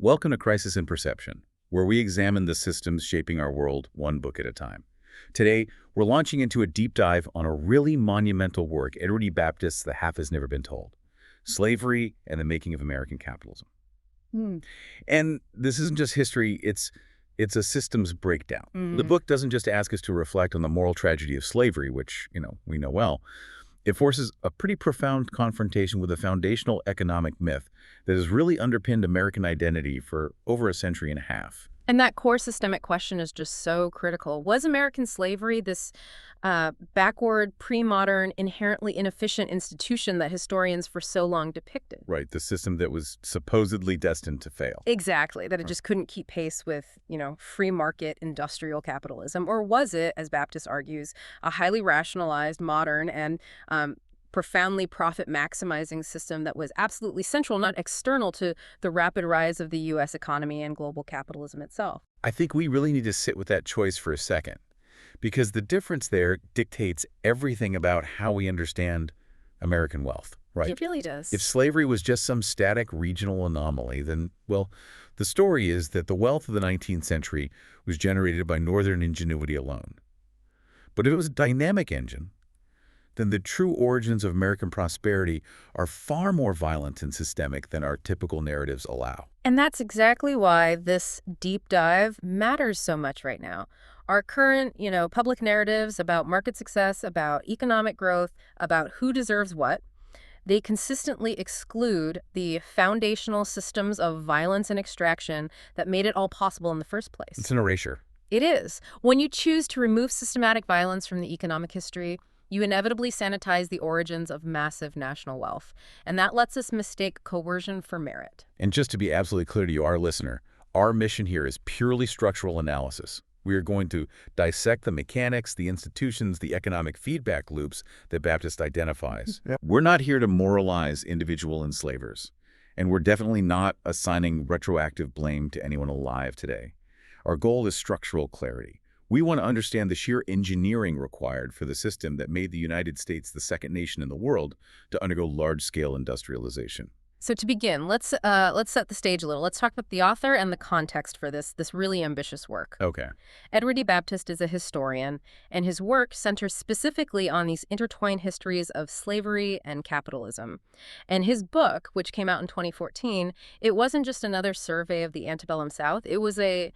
Welcome to Crisis in Perception, where we examine the systems shaping our world one book at a time. Today, we're launching into a deep dive on a really monumental work, Edward E. Baptist's The Half Has Never Been Told, Slavery and the Making of American Capitalism. Hmm. And this isn't just history, it's a systems breakdown. The book doesn't just ask us to reflect on the moral tragedy of slavery, which, we know well. It forces a pretty profound confrontation with a foundational economic myth that has really underpinned American identity for over a century and a half. And that core systemic question is just so critical. Was American slavery this backward, pre-modern, inherently inefficient institution that historians for so long depicted? Right, the system that was supposedly destined to fail. Exactly, that it just couldn't keep pace with, free market industrial capitalism? Or was it, as Baptist argues, a highly rationalized, modern, and profoundly profit-maximizing system that was absolutely central, not external, to the rapid rise of the U.S. economy and global capitalism itself? I think we really need to sit with that choice for a second, because the difference there dictates everything about how we understand American wealth, right? It really does. If slavery was just some static regional anomaly, then, well, the story is that the wealth of the 19th century was generated by northern ingenuity alone. But if it was a dynamic engine, then the true origins of American prosperity are far more violent and systemic than our typical narratives allow. And that's exactly why this deep dive matters so much right now. Our current, public narratives about market success, about economic growth, about who deserves what, they consistently exclude the foundational systems of violence and extraction that made it all possible in the first place. It's an erasure. It is. When you choose to remove systematic violence from the economic history, you inevitably sanitize the origins of massive national wealth. And that lets us mistake coercion for merit. And just to be absolutely clear to you, our listener, our mission here is purely structural analysis. We are going to dissect the mechanics, the institutions, the economic feedback loops that Baptist identifies. Yep. We're not here to moralize individual enslavers, and we're definitely not assigning retroactive blame to anyone alive today. Our goal is structural clarity. We want to understand the sheer engineering required for the system that made the United States the second nation in the world to undergo large-scale industrialization. So to begin, let's set the stage a little. Let's talk about the author and the context for this really ambitious work. Okay. Edward E. Baptist is a historian, and his work centers specifically on these intertwined histories of slavery and capitalism. And his book, which came out in 2014, it wasn't just another survey of the antebellum South. It was a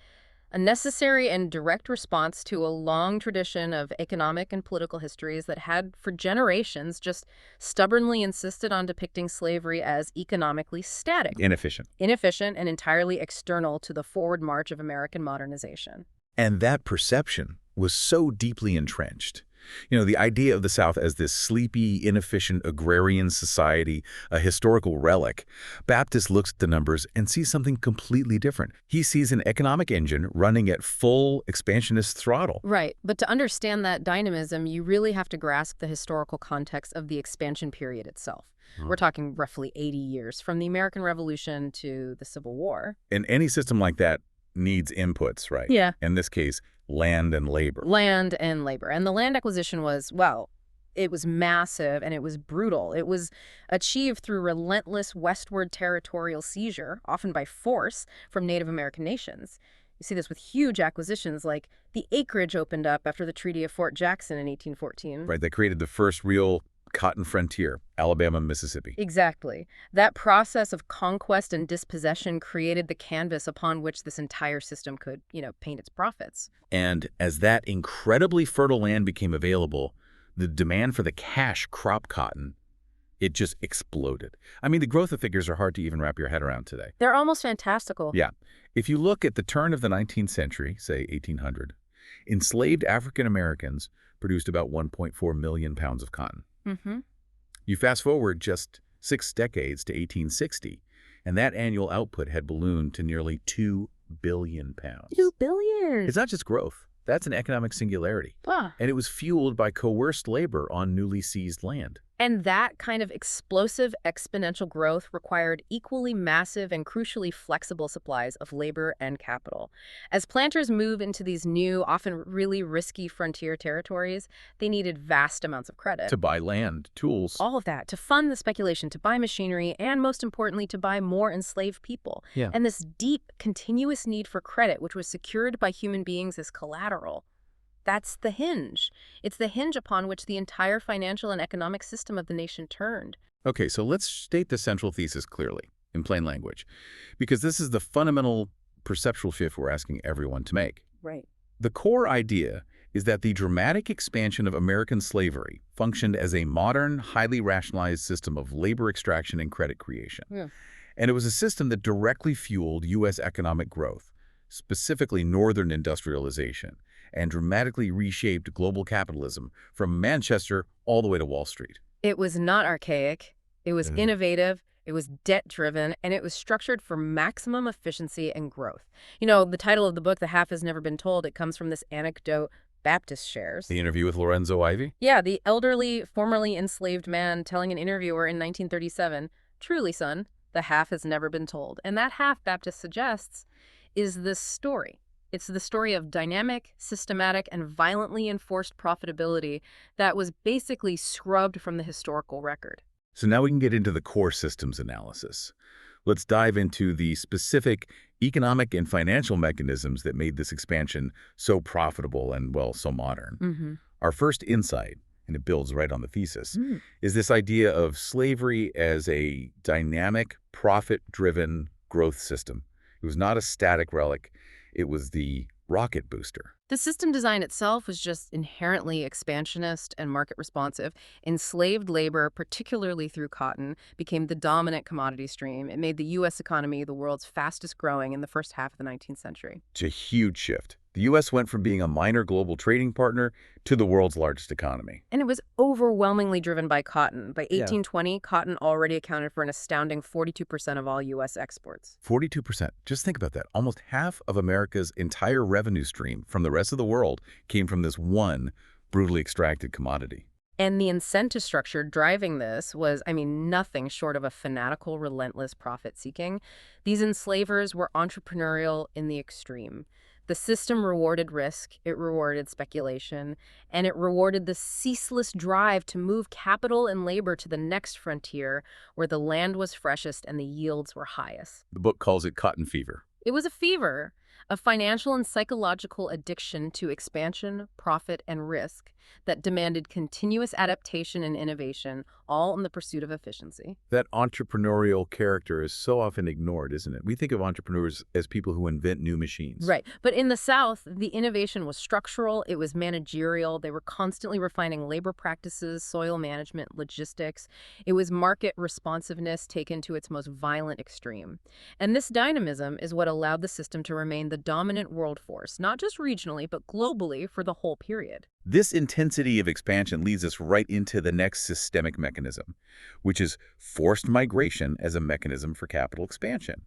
necessary and direct response to a long tradition of economic and political histories that had, for generations, just stubbornly insisted on depicting slavery as economically static, Inefficient. inefficient, and entirely external to the forward march of American modernization. And that perception was so deeply entrenched. The idea of the South as this sleepy, inefficient agrarian society, a historical relic. Baptist looks at the numbers and sees something completely different. He sees an economic engine running at full expansionist throttle. Right, but to understand that dynamism, you really have to grasp the historical context of the expansion period itself. We're talking roughly 80 years, from the American Revolution to the Civil War. And any system like that needs inputs, right? Yeah. In this case, land and labor. Land and labor. And the land acquisition was, well, it was massive and it was brutal. It was achieved through relentless westward territorial seizure, often by force, from Native American nations. You see this with huge acquisitions like the acreage opened up after the Treaty of Fort Jackson in 1814. Right, that created the first real cotton frontier, Alabama, Mississippi. Exactly. That process of conquest and dispossession created the canvas upon which this entire system could, paint its profits. And as that incredibly fertile land became available, the demand for the cash crop cotton, it just exploded. I mean, the growth of figures are hard to even wrap your head around today. They're almost fantastical. Yeah. If you look at the turn of the 19th century, say 1800, enslaved African Americans produced about 1.4 million pounds of cotton. Mm-hmm. You fast forward just 6 decades to 1860, and that annual output had ballooned to nearly 2 billion pounds. 2 billion! It's not just growth. That's an economic singularity. Ah. And it was fueled by coerced labor on newly seized land. And that kind of explosive exponential growth required equally massive and crucially flexible supplies of labor and capital. As planters move into these new, often really risky frontier territories, they needed vast amounts of credit. To buy land, tools. All of that to fund the speculation, to buy machinery, and most importantly, to buy more enslaved people. Yeah. And this deep, continuous need for credit, which was secured by human beings as collateral. That's the hinge. It's the hinge upon which the entire financial and economic system of the nation turned. Okay, so let's state the central thesis clearly, in plain language, because this is the fundamental perceptual shift we're asking everyone to make. Right. The core idea is that the dramatic expansion of American slavery functioned as a modern, highly rationalized system of labor extraction and credit creation. Yeah. And it was a system that directly fueled U.S. economic growth, specifically northern industrialization, and dramatically reshaped global capitalism from Manchester all the way to Wall Street. It was not archaic. It was Mhm. innovative. It was debt-driven, and it was structured for maximum efficiency and growth. You know, the title of the book, The Half Has Never Been Told, it comes from this anecdote Baptist shares. The interview with Lorenzo Ivy? Yeah, the elderly, formerly enslaved man telling an interviewer in 1937, "Truly, son, the half has never been told." And that half, Baptist suggests, is this story. It's the story of dynamic, systematic, and violently enforced profitability that was basically scrubbed from the historical record. So now we can get into the core systems analysis. Let's dive into the specific economic and financial mechanisms that made this expansion so profitable and, well, so modern. Mm-hmm. Our first insight, and it builds right on the thesis, is this idea of slavery as a dynamic, profit-driven growth system. It was not a static relic. It was the rocket booster. The system design itself was just inherently expansionist and market responsive. Enslaved labor, particularly through cotton, became the dominant commodity stream. It made the U.S. economy the world's fastest growing in the first half of the 19th century. It's a huge shift. The U.S. went from being a minor global trading partner to the world's largest economy. And it was overwhelmingly driven by cotton. By 1820, cotton already accounted for an astounding 42% of all U.S. exports. 42%. Just think about that. Almost half of America's entire revenue stream from the rest of the world came from this one brutally extracted commodity. And the incentive structure driving this was, nothing short of a fanatical, relentless profit-seeking. These enslavers were entrepreneurial in the extreme. The system rewarded risk, it rewarded speculation, and it rewarded the ceaseless drive to move capital and labor to the next frontier where the land was freshest and the yields were highest. The book calls it cotton fever. It was a fever, a financial and psychological addiction to expansion, profit, and risk that demanded continuous adaptation and innovation, all in the pursuit of efficiency. That entrepreneurial character is so often ignored, isn't it? We think of entrepreneurs as people who invent new machines. Right. But in the South, the innovation was structural, it was managerial, they were constantly refining labor practices, soil management, logistics. It was market responsiveness taken to its most violent extreme. And this dynamism is what allowed the system to remain the dominant world force, not just regionally, but globally for the whole period. This intensity of expansion leads us right into the next systemic mechanism, which is forced migration as a mechanism for capital expansion.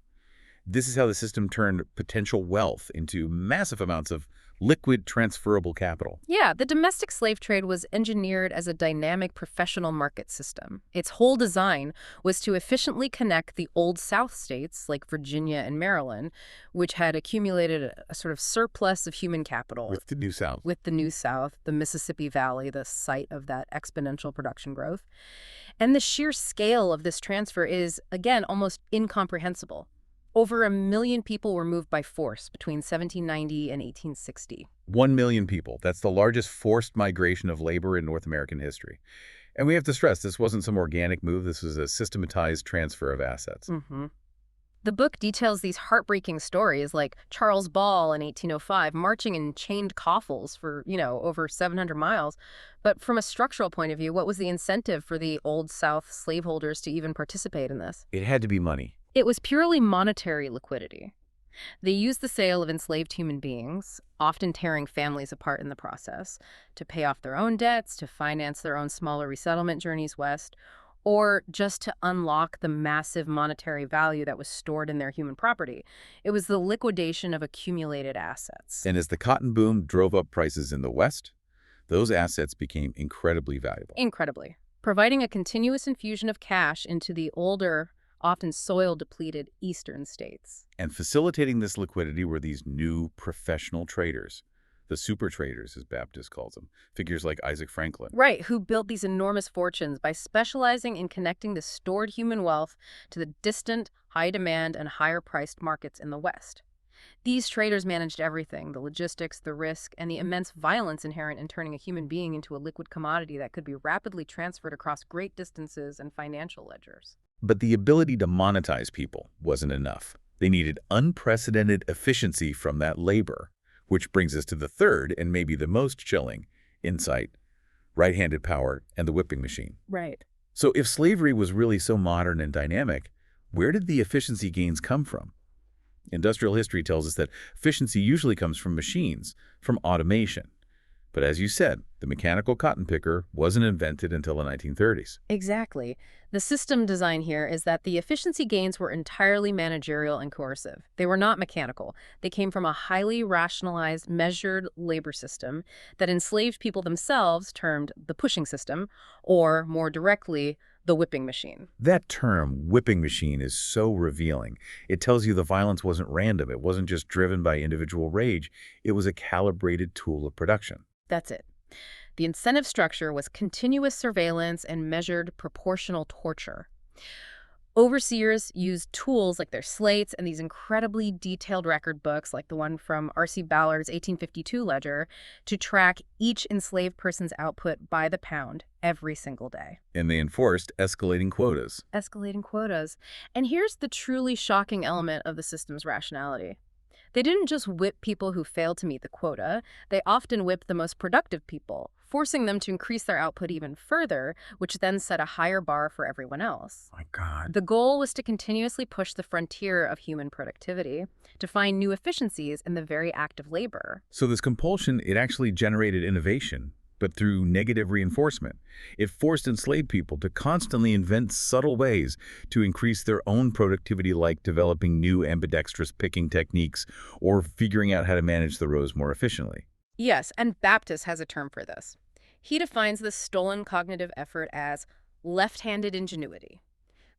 This is how the system turned potential wealth into massive amounts of liquid transferable capital. Yeah, the domestic slave trade was engineered as a dynamic professional market system. Its whole design was to efficiently connect the Old South states, like Virginia and Maryland, which had accumulated a sort of surplus of human capital. With the New South. With the New South, the Mississippi Valley, the site of that exponential production growth. And the sheer scale of this transfer is, again, almost incomprehensible. Over 1 million people were moved by force between 1790 and 1860. 1 million people. That's the largest forced migration of labor in North American history. And we have to stress, this wasn't some organic move. This was a systematized transfer of assets. The book details these heartbreaking stories like Charles Ball in 1805 marching in chained coffles for, over 700 miles. But from a structural point of view, what was the incentive for the Old South slaveholders to even participate in this? It had to be money. It was purely monetary liquidity. They used the sale of enslaved human beings, often tearing families apart in the process, to pay off their own debts, to finance their own smaller resettlement journeys west, or just to unlock the massive monetary value that was stored in their human property. It was the liquidation of accumulated assets. And as the cotton boom drove up prices in the West, those assets became incredibly valuable. Incredibly. providing a continuous infusion of cash into the older, often soil-depleted eastern states. And facilitating this liquidity were these new professional traders, the super traders, as Baptist calls them, figures like Isaac Franklin. Right, who built these enormous fortunes by specializing in connecting the stored human wealth to the distant, high-demand, and higher-priced markets in the West. These traders managed everything: the logistics, the risk, and the immense violence inherent in turning a human being into a liquid commodity that could be rapidly transferred across great distances and financial ledgers. But the ability to monetize people wasn't enough. They needed unprecedented efficiency from that labor, which brings us to the third and maybe the most chilling insight: right-handed power and the whipping machine. Right. So if slavery was really so modern and dynamic, where did the efficiency gains come from? Industrial history tells us that efficiency usually comes from machines, from automation. But as you said, the mechanical cotton picker wasn't invented until the 1930s. Exactly. The system design here is that the efficiency gains were entirely managerial and coercive. They were not mechanical. They came from a highly rationalized, measured labor system that enslaved people themselves termed the pushing system, or more directly, the whipping machine. That term, whipping machine, is so revealing. It tells you the violence wasn't random. It wasn't just driven by individual rage. It was a calibrated tool of production. That's it. The incentive structure was continuous surveillance and measured proportional torture. Overseers used tools like their slates and these incredibly detailed record books, like the one from R.C. Ballard's 1852 ledger, to track each enslaved person's output by the pound every single day. And they enforced escalating quotas. Escalating quotas. And here's the truly shocking element of the system's rationality. They didn't just whip people who failed to meet the quota, they often whipped the most productive people, forcing them to increase their output even further, which then set a higher bar for everyone else. My God. The goal was to continuously push the frontier of human productivity, to find new efficiencies in the very act of labor. So this compulsion, it actually generated innovation, but through negative reinforcement. It forced enslaved people to constantly invent subtle ways to increase their own productivity, like developing new ambidextrous picking techniques or figuring out how to manage the rows more efficiently. Yes, and Baptist has a term for this. He defines this stolen cognitive effort as left-handed ingenuity,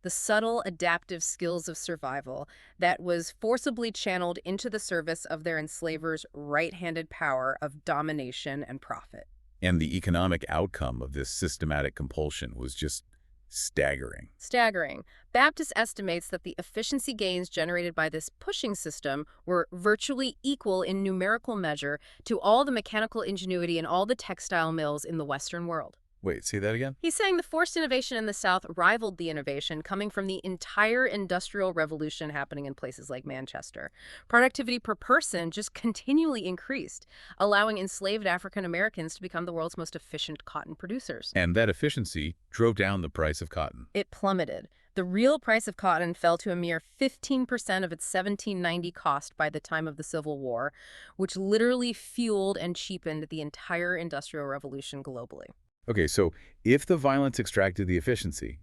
the subtle adaptive skills of survival that was forcibly channeled into the service of their enslavers' right-handed power of domination and profit. And the economic outcome of this systematic compulsion was just staggering. Staggering. Baptist estimates that the efficiency gains generated by this pushing system were virtually equal in numerical measure to all the mechanical ingenuity in all the textile mills in the Western world. Wait, say that again? He's saying the forced innovation in the South rivaled the innovation coming from the entire Industrial Revolution happening in places like Manchester. Productivity per person just continually increased, allowing enslaved African Americans to become the world's most efficient cotton producers. And that efficiency drove down the price of cotton. It plummeted. The real price of cotton fell to a mere 15% of its 1790 cost by the time of the Civil War, which literally fueled and cheapened the entire Industrial Revolution globally. Okay, so if the violence extracted the efficiency,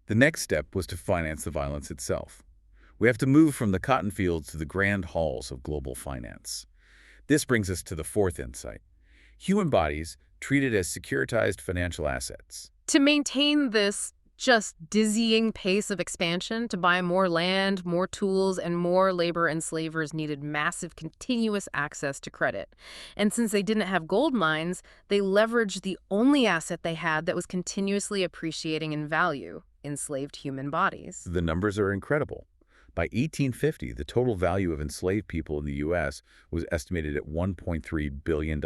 the next step was to finance the violence itself. We have to move from the cotton fields to the grand halls of global finance. This brings us to the fourth insight: human bodies treated as securitized financial assets. To maintain this just dizzying pace of expansion, to buy more land, more tools, and more labor, enslavers needed massive continuous access to credit. And since they didn't have gold mines, they leveraged the only asset they had that was continuously appreciating in value: enslaved human bodies. The numbers are incredible. By 1850, the total value of enslaved people in the U.S. was estimated at $1.3 billion.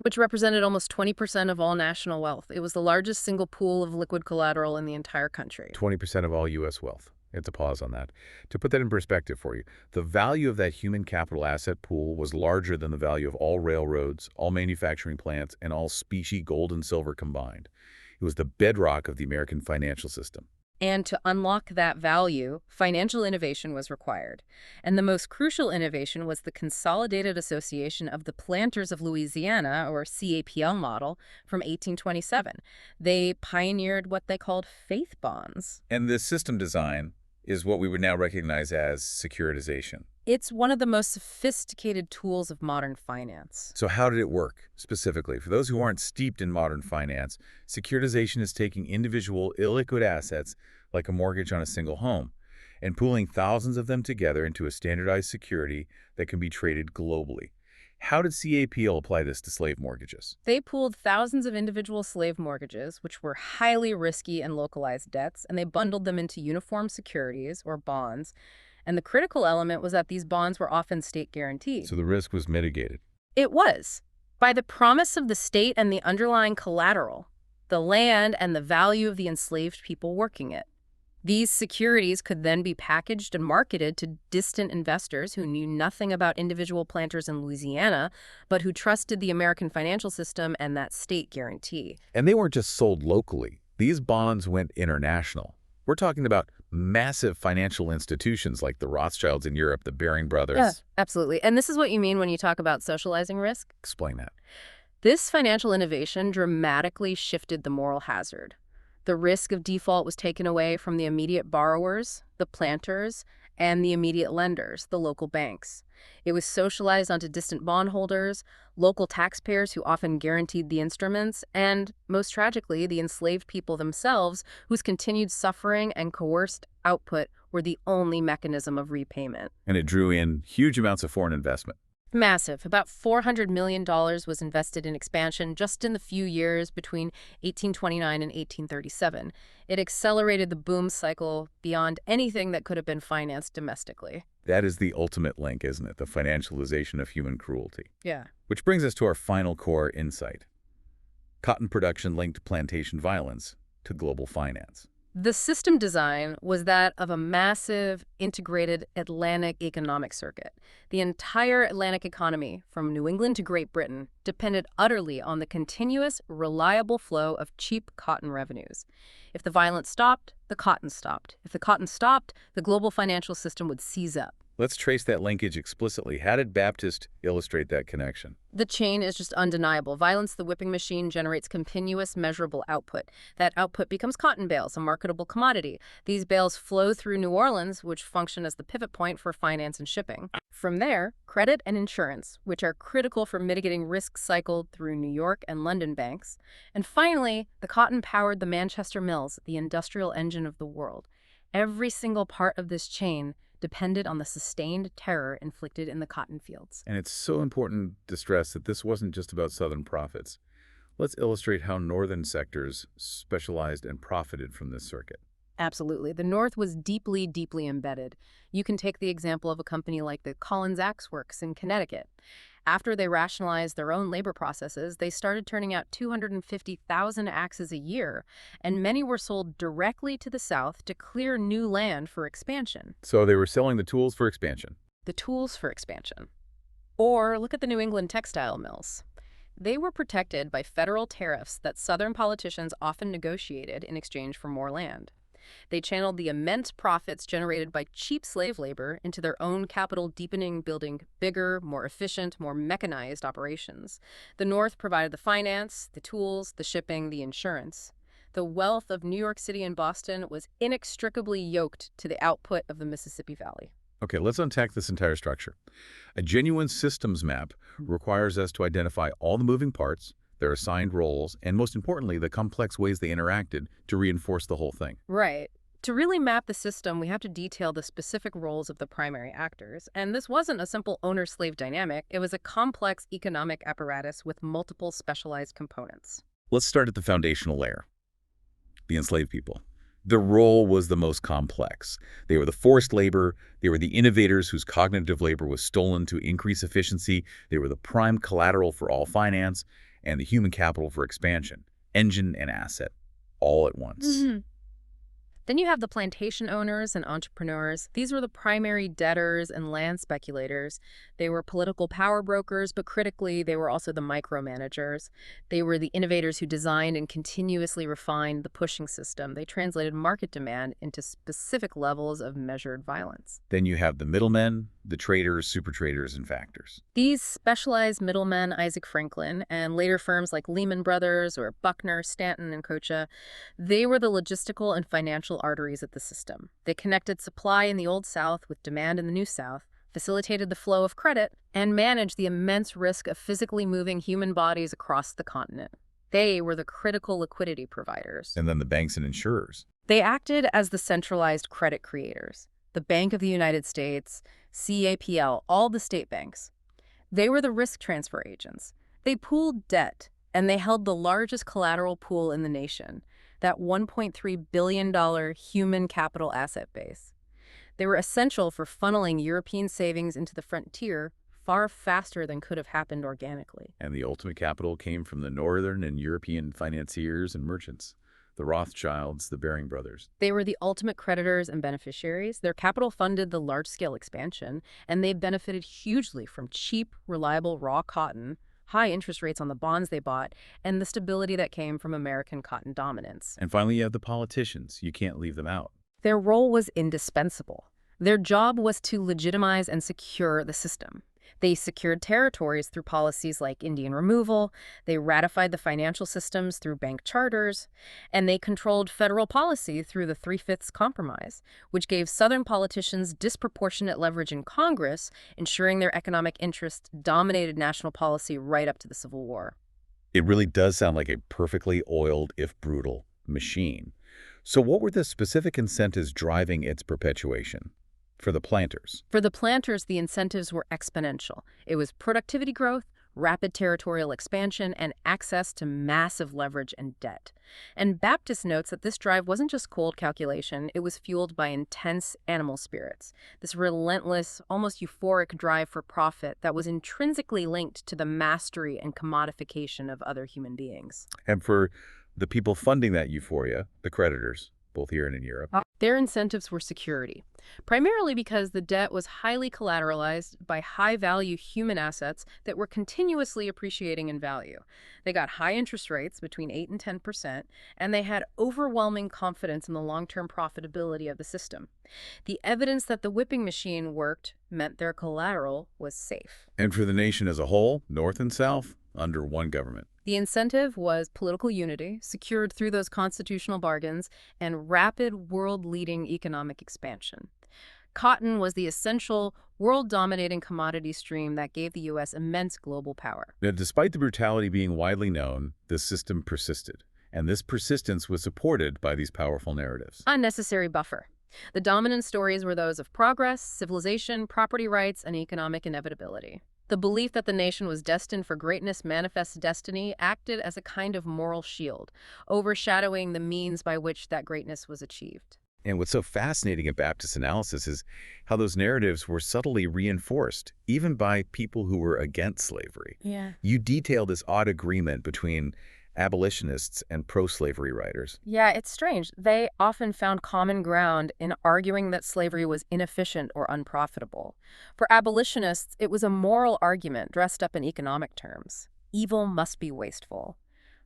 Which represented almost 20% of all national wealth. It was the largest single pool of liquid collateral in the entire country. 20% of all U.S. wealth. I have to pause on that. To put that in perspective for you, the value of that human capital asset pool was larger than the value of all railroads, all manufacturing plants, and all specie gold and silver combined. It was the bedrock of the American financial system. And to unlock that value, financial innovation was required. And the most crucial innovation was the Consolidated Association of the Planters of Louisiana, or CAPL model, from 1827. They pioneered what they called faith bonds. And this system design is what we would now recognize as securitization. It's one of the most sophisticated tools of modern finance. So how did it work, specifically? For those who aren't steeped in modern finance, securitization is taking individual illiquid assets, like a mortgage on a single home, and pooling thousands of them together into a standardized security that can be traded globally. How did CAPL apply this to slave mortgages? They pooled thousands of individual slave mortgages, which were highly risky and localized debts, and they bundled them into uniform securities, or bonds. And the critical element was that these bonds were often state guaranteed. So the risk was mitigated. It was, by the promise of the state and the underlying collateral, the land and the value of the enslaved people working it. These securities could then be packaged and marketed to distant investors who knew nothing about individual planters in Louisiana, but who trusted the American financial system and that state guarantee. And they weren't just sold locally. These bonds went international. We're talking about massive financial institutions like the Rothschilds in Europe, the Baring brothers. Yeah, absolutely. And this is what you mean when you talk about socializing risk? Explain that. This financial innovation dramatically shifted the moral hazard. The risk of default was taken away from the immediate borrowers, the planters, and the immediate lenders, the local banks. It was socialized onto distant bondholders, local taxpayers who often guaranteed the instruments, and, most tragically, the enslaved people themselves, whose continued suffering and coerced output were the only mechanism of repayment. And it drew in huge amounts of foreign investment. Massive. About $400 million was invested in expansion just in the few years between 1829 and 1837. It accelerated the boom cycle beyond anything that could have been financed domestically. That is the ultimate link, isn't it? The financialization of human cruelty. Yeah. Which brings us to our final core insight. Cotton production linked to plantation violence to global finance. The system design was that of a massive, integrated Atlantic economic circuit. The entire Atlantic economy, from New England to Great Britain, depended utterly on the continuous, reliable flow of cheap cotton revenues. If the violence stopped, the cotton stopped. If the cotton stopped, the global financial system would seize up. Let's trace that linkage explicitly. How did Baptist illustrate that connection? The chain is just undeniable. Violence, the whipping machine, generates continuous, measurable output. That output becomes cotton bales, a marketable commodity. These bales flow through New Orleans, which function as the pivot point for finance and shipping. From there, credit and insurance, which are critical for mitigating risk cycled through New York and London banks. And finally, the cotton powered the Manchester mills, the industrial engine of the world. Every single part of this chain depended on the sustained terror inflicted in the cotton fields. And it's so important to stress that this wasn't just about Southern profits. Let's illustrate how Northern sectors specialized and profited from this circuit. Absolutely. The North was deeply, deeply embedded. You can take the example of a company like the Collins Axe Works in Connecticut. After they rationalized their own labor processes, they started turning out 250,000 axes a year, and many were sold directly to the South to clear new land for expansion. So they were selling the tools for expansion. The tools for expansion. Or look at the New England textile mills. They were protected by federal tariffs that Southern politicians often negotiated in exchange for more land. They channeled the immense profits generated by cheap slave labor into their own capital deepening, building bigger, more efficient, more mechanized operations. The North provided the finance, the tools, the shipping, the insurance. The wealth of New York City and Boston was inextricably yoked to the output of the Mississippi Valley. Okay, let's unpack this entire structure. A genuine systems map requires us to identify all the moving parts, their assigned roles, and most importantly, the complex ways they interacted to reinforce the whole thing. Right. To really map the system, we have to detail the specific roles of the primary actors. And this wasn't a simple owner-slave dynamic. It was a complex economic apparatus with multiple specialized components. Let's start at the foundational layer, the enslaved people. Their role was the most complex. They were the forced labor. They were the innovators whose cognitive labor was stolen to increase efficiency. They were the prime collateral for all finance and the human capital for expansion, engine and asset, all at once. Then you have the plantation owners and entrepreneurs. These were the primary debtors and land speculators. They were political power brokers, but critically, they were also the micromanagers. They were the innovators who designed and continuously refined the pushing system. They translated market demand into specific levels of measured violence. Then you have the middlemen, the traders, super traders, and factors. These specialized middlemen, Isaac Franklin, and later firms like Lehman Brothers or Buckner, Stanton, and Kocha, they were the logistical and financial arteries of the system. They connected supply in the Old South with demand in the New South, facilitated the flow of credit, and managed the immense risk of physically moving human bodies across the continent. They were the critical liquidity providers. And then the banks and insurers. They acted as the centralized credit creators. The Bank of the United States, CAPL, all the state banks. They were the risk transfer agents. They pooled debt, and they held the largest collateral pool in the nation, that $1.3 billion human capital asset base. They were essential for funneling European savings into the frontier far faster than could have happened organically. And the ultimate capital came from the Northern and European financiers and merchants, the Rothschilds, the Baring brothers. They were the ultimate creditors and beneficiaries. Their capital funded the large-scale expansion, and they benefited hugely from cheap, reliable raw cotton, high interest rates on the bonds they bought, and the stability that came from American cotton dominance. And finally, you have the politicians. You can't leave them out. Their role was indispensable. Their job was to legitimize and secure the system. They secured territories through policies like Indian removal, they ratified the financial systems through bank charters, and they controlled federal policy through the Three-Fifths Compromise, which gave Southern politicians disproportionate leverage in Congress, ensuring their economic interests dominated national policy right up to the Civil War. It really does sound like a perfectly oiled, if brutal, machine. So what were the specific incentives driving its perpetuation? For the planters. For the planters, the incentives were exponential. It was productivity growth, rapid territorial expansion, and access to massive leverage and debt. And Baptist notes that this drive wasn't just cold calculation, it was fueled by intense animal spirits, this relentless, almost euphoric drive for profit that was intrinsically linked to the mastery and commodification of other human beings. And for the people funding that euphoria, the creditors, both here and in Europe. Their incentives were security, primarily because the debt was highly collateralized by high-value human assets that were continuously appreciating in value. They got high interest rates between 8 and 10%, and they had overwhelming confidence in the long-term profitability of the system. The evidence that the whipping machine worked meant their collateral was safe. And for the nation as a whole, North and South, under one government. The incentive was political unity, secured through those constitutional bargains, and rapid world-leading economic expansion. Cotton was the essential, world-dominating commodity stream that gave the U.S. immense global power. Now, despite the brutality being widely known, this system persisted. And this persistence was supported by these powerful narratives. Unnecessary buffer. The dominant stories were those of progress, civilization, property rights, and economic inevitability. The belief that the nation was destined for greatness, manifest destiny, acted as a kind of moral shield, overshadowing the means by which that greatness was achieved. And what's so fascinating in Baptist analysis is how those narratives were subtly reinforced, even by people who were against slavery. Yeah. You detail this odd agreement between abolitionists and pro-slavery writers. Yeah, it's strange. They often found common ground in arguing that slavery was inefficient or unprofitable. For abolitionists, it was a moral argument dressed up in economic terms. Evil must be wasteful.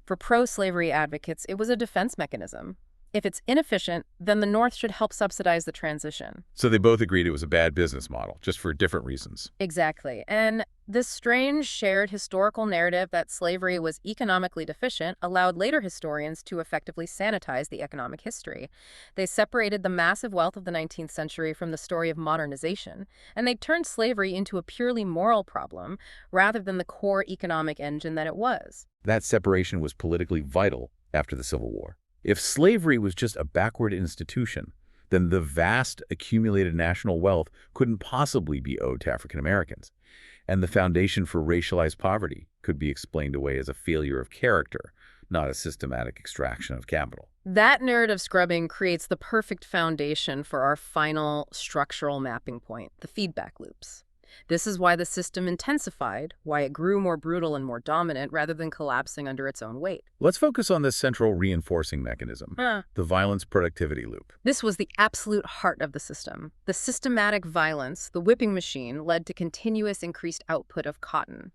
For pro-slavery advocates, it was a defense mechanism. If it's inefficient, then the North should help subsidize the transition. So they both agreed it was a bad business model, just for different reasons. Exactly. And this strange shared historical narrative that slavery was economically deficient allowed later historians to effectively sanitize the economic history. They separated the massive wealth of the 19th century from the story of modernization, and they turned slavery into a purely moral problem rather than the core economic engine that it was. That separation was politically vital after the Civil War. If slavery was just a backward institution, then the vast accumulated national wealth couldn't possibly be owed to African Americans. And the foundation for racialized poverty could be explained away as a failure of character, not a systematic extraction of capital. That narrative scrubbing creates the perfect foundation for our final structural mapping point, the feedback loops. This is why the system intensified, why it grew more brutal and more dominant rather than collapsing under its own weight. Let's focus on this central reinforcing mechanism, the violence productivity loop. This was the absolute heart of the system. The systematic violence, the whipping machine, led to continuous increased output of cotton.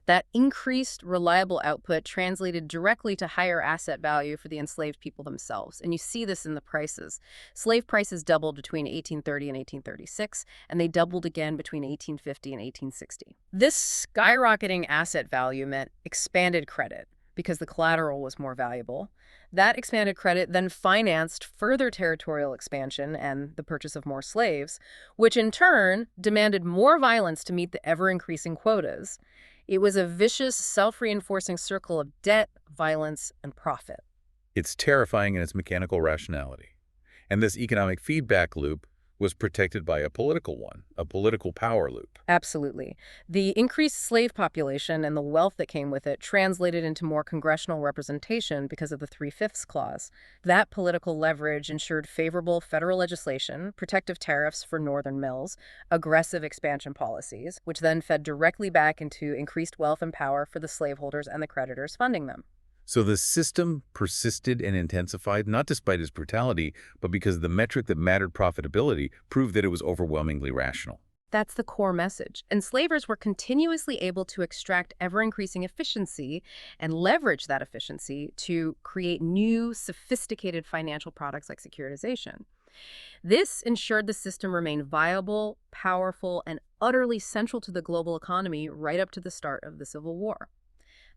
That increased, reliable output translated directly to higher asset value for the enslaved people themselves. And you see this in the prices. Slave prices doubled between 1830 and 1836, and they doubled again between 1850 and 1860. This skyrocketing asset value meant expanded credit. because the collateral was more valuable. That expanded credit then financed further territorial expansion and the purchase of more slaves, which in turn demanded more violence to meet the ever-increasing quotas. It was a vicious, self-reinforcing circle of debt, violence, and profit. It's terrifying in its mechanical rationality. And this economic feedback loop was protected by a political one, a political power loop. Absolutely. The increased slave population and the wealth that came with it translated into more congressional representation because of the Three-Fifths Clause. That political leverage ensured favorable federal legislation, protective tariffs for northern mills, aggressive expansion policies, which then fed directly back into increased wealth and power for the slaveholders and the creditors funding them. So the system persisted and intensified, not despite its brutality, but because the metric that mattered, profitability, proved that it was overwhelmingly rational. That's the core message. Enslavers were continuously able to extract ever-increasing efficiency and leverage that efficiency to create new, sophisticated financial products like securitization. This ensured the system remained viable, powerful, and utterly central to the global economy right up to the start of the Civil War.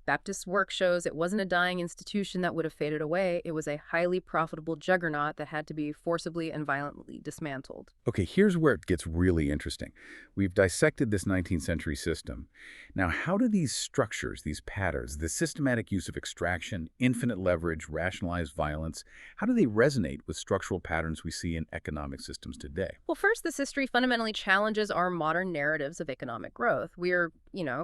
Baptist's work shows it wasn't a dying institution that would have faded away. It was a highly profitable juggernaut that had to be forcibly and violently dismantled. Okay, here's where it gets really interesting. We've dissected this 19th century system. Now, how do these structures, these patterns, the systematic use of extraction, infinite leverage, rationalized violence, how do they resonate with structural patterns we see in economic systems today? Well, first, this history fundamentally challenges our modern narratives of economic growth. We are,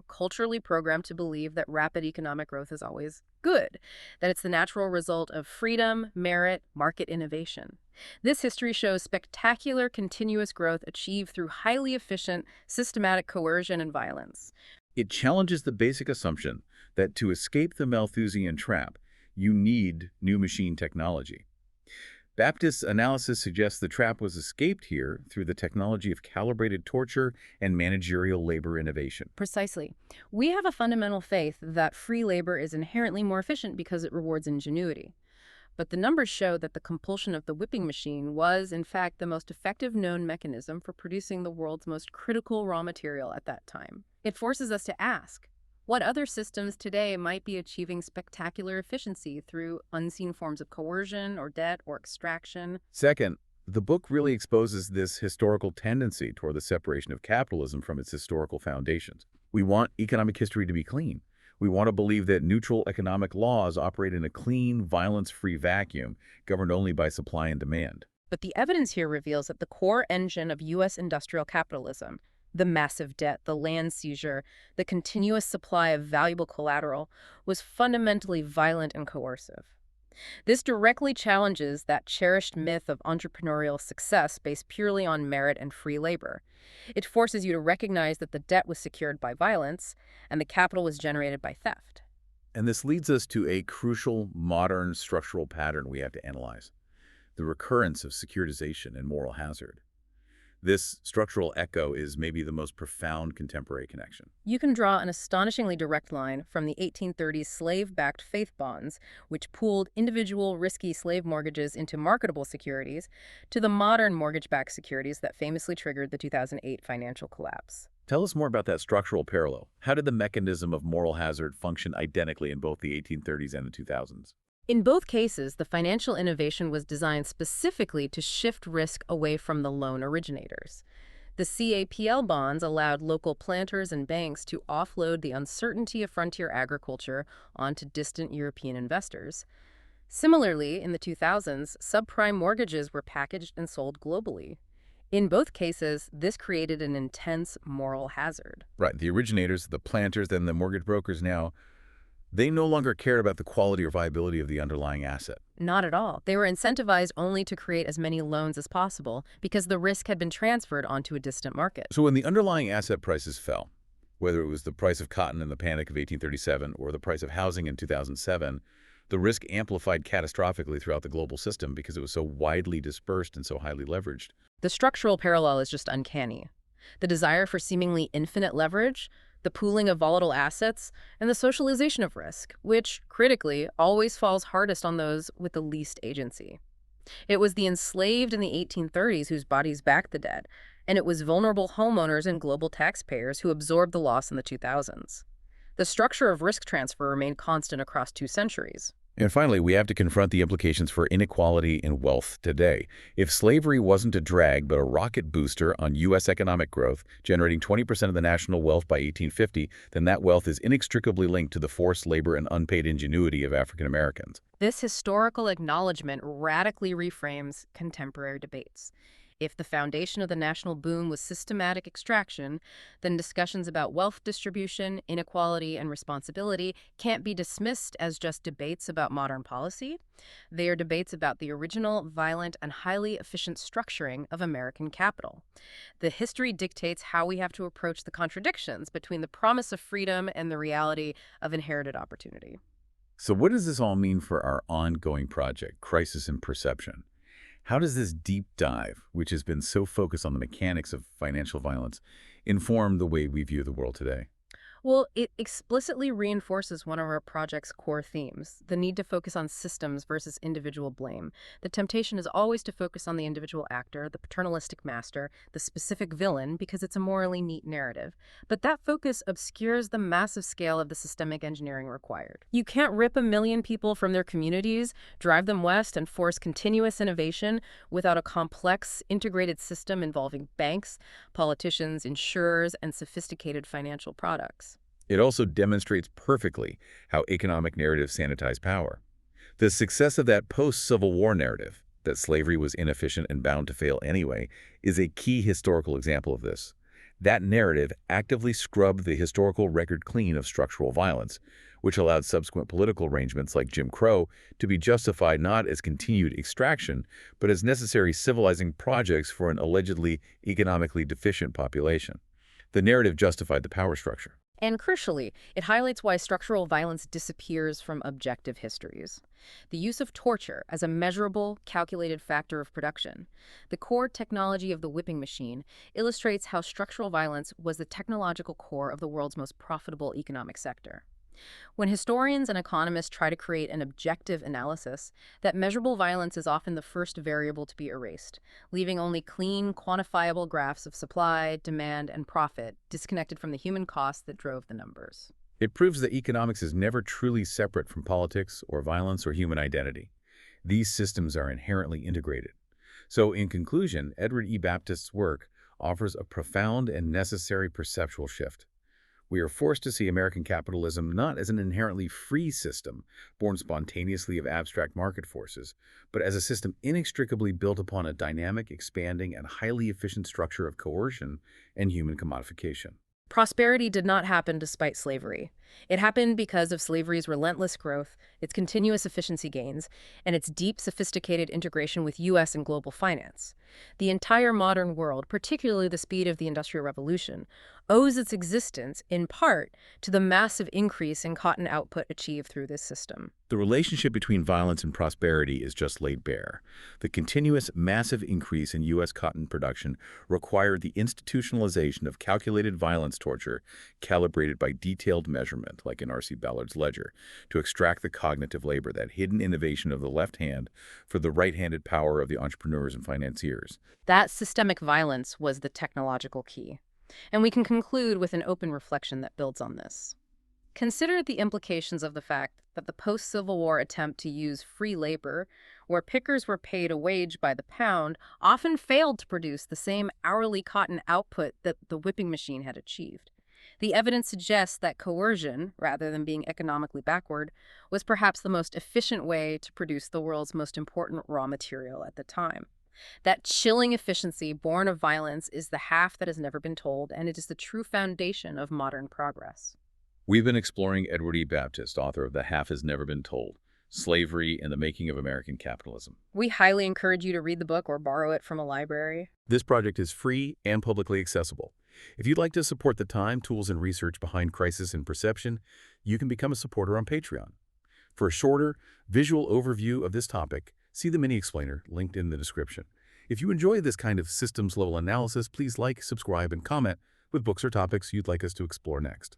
culturally programmed to believe that rapid economic growth is always good, that it's the natural result of freedom, merit, market innovation. This history shows spectacular continuous growth achieved through highly efficient, systematic coercion and violence. It challenges the basic assumption that to escape the Malthusian trap, you need new machine technology. Baptist's analysis suggests the trap was escaped here through the technology of calibrated torture and managerial labor innovation. Precisely. We have a fundamental faith that free labor is inherently more efficient because it rewards ingenuity. But the numbers show that the compulsion of the whipping machine was, in fact, the most effective known mechanism for producing the world's most critical raw material at that time. It forces us to ask, what other systems today might be achieving spectacular efficiency through unseen forms of coercion or debt or extraction? Second, the book really exposes this historical tendency toward the separation of capitalism from its historical foundations. We want economic history to be clean. We want to believe that neutral economic laws operate in a clean, violence-free vacuum governed only by supply and demand. But the evidence here reveals that the core engine of U.S. industrial capitalism, the massive debt, the land seizure, the continuous supply of valuable collateral, was fundamentally violent and coercive. This directly challenges that cherished myth of entrepreneurial success based purely on merit and free labor. It forces you to recognize that the debt was secured by violence and the capital was generated by theft. And this leads us to a crucial modern structural pattern we have to analyze: the recurrence of securitization and moral hazard. This structural echo is maybe the most profound contemporary connection. You can draw an astonishingly direct line from the 1830s slave-backed faith bonds, which pooled individual risky slave mortgages into marketable securities, to the modern mortgage-backed securities that famously triggered the 2008 financial collapse. Tell us more about that structural parallel. How did the mechanism of moral hazard function identically in both the 1830s and the 2000s? In both cases, the financial innovation was designed specifically to shift risk away from the loan originators. The CAPL bonds allowed local planters and banks to offload the uncertainty of frontier agriculture onto distant European investors. Similarly, in the 2000s, subprime mortgages were packaged and sold globally. In both cases, this created an intense moral hazard. Right, the originators, the planters, and the mortgage brokers now, they no longer cared about the quality or viability of the underlying asset. Not at all. They were incentivized only to create as many loans as possible because the risk had been transferred onto a distant market. So when the underlying asset prices fell, whether it was the price of cotton in the Panic of 1837 or the price of housing in 2007, the risk amplified catastrophically throughout the global system because it was so widely dispersed and so highly leveraged. The structural parallel is just uncanny. The desire for seemingly infinite leverage, the pooling of volatile assets, and the socialization of risk, which, critically, always falls hardest on those with the least agency. It was the enslaved in the 1830s whose bodies backed the debt, and it was vulnerable homeowners and global taxpayers who absorbed the loss in the 2000s. The structure of risk transfer remained constant across 2 centuries. And finally, we have to confront the implications for inequality in wealth today. If slavery wasn't a drag but a rocket booster on U.S. economic growth, generating 20% of the national wealth by 1850, then that wealth is inextricably linked to the forced labor and unpaid ingenuity of African Americans. This historical acknowledgement radically reframes contemporary debates. If the foundation of the national boom was systematic extraction, then discussions about wealth distribution, inequality, and responsibility can't be dismissed as just debates about modern policy. They are debates about the original, violent, and highly efficient structuring of American capital. The history dictates how we have to approach the contradictions between the promise of freedom and the reality of inherited opportunity. So what does this all mean for our ongoing project, Crisis in Perception? How does this deep dive, which has been so focused on the mechanics of financial violence, inform the way we view the world today? Well, it explicitly reinforces one of our project's core themes, the need to focus on systems versus individual blame. The temptation is always to focus on the individual actor, the paternalistic master, the specific villain, because it's a morally neat narrative. But that focus obscures the massive scale of the systemic engineering required. You can't rip a million people from their communities, drive them west, and force continuous innovation without a complex, integrated system involving banks, politicians, insurers, and sophisticated financial products. It also demonstrates perfectly how economic narratives sanitize power. The success of that post-Civil War narrative, that slavery was inefficient and bound to fail anyway, is a key historical example of this. That narrative actively scrubbed the historical record clean of structural violence, which allowed subsequent political arrangements like Jim Crow to be justified not as continued extraction, but as necessary civilizing projects for an allegedly economically deficient population. The narrative justified the power structure. And crucially, it highlights why structural violence disappears from objective histories. The use of torture as a measurable, calculated factor of production, the core technology of the whipping machine, illustrates how structural violence was the technological core of the world's most profitable economic sector. When historians and economists try to create an objective analysis, that measurable violence is often the first variable to be erased, leaving only clean, quantifiable graphs of supply, demand, and profit, disconnected from the human costs that drove the numbers. It proves that economics is never truly separate from politics or violence or human identity. These systems are inherently integrated. So, in conclusion, Edward E. Baptist's work offers a profound and necessary perceptual shift. We are forced to see American capitalism not as an inherently free system, born spontaneously of abstract market forces, but as a system inextricably built upon a dynamic, expanding, and highly efficient structure of coercion and human commodification. Prosperity did not happen despite slavery. It happened because of slavery's relentless growth, its continuous efficiency gains, and its deep, sophisticated integration with U.S. and global finance. The entire modern world, particularly the speed of the Industrial Revolution, owes its existence, in part, to the massive increase in cotton output achieved through this system. The relationship between violence and prosperity is just laid bare. The continuous, massive increase in U.S. cotton production required the institutionalization of calculated violence torture, calibrated by detailed measurement, like in R.C. Ballard's ledger, to extract the cognitive labor, that hidden innovation of the left hand, for the right-handed power of the entrepreneurs and financiers. That systemic violence was the technological key. And we can conclude with an open reflection that builds on this. Consider the implications of the fact that the post-Civil War attempt to use free labor, where pickers were paid a wage by the pound, often failed to produce the same hourly cotton output that the whipping machine had achieved. The evidence suggests that coercion, rather than being economically backward, was perhaps the most efficient way to produce the world's most important raw material at the time. That chilling efficiency born of violence is the half that has never been told, and it is the true foundation of modern progress. We've been exploring Edward E. Baptist, author of The Half Has Never Been Told: Slavery and the Making of American Capitalism. We highly encourage you to read the book or borrow it from a library. This project is free and publicly accessible. If you'd like to support the time, tools, and research behind Crisis in Perception, you can become a supporter on Patreon. For a shorter, visual overview of this topic, see the mini-explainer linked in the description. If you enjoy this kind of systems-level analysis, please like, subscribe, and comment with books or topics you'd like us to explore next.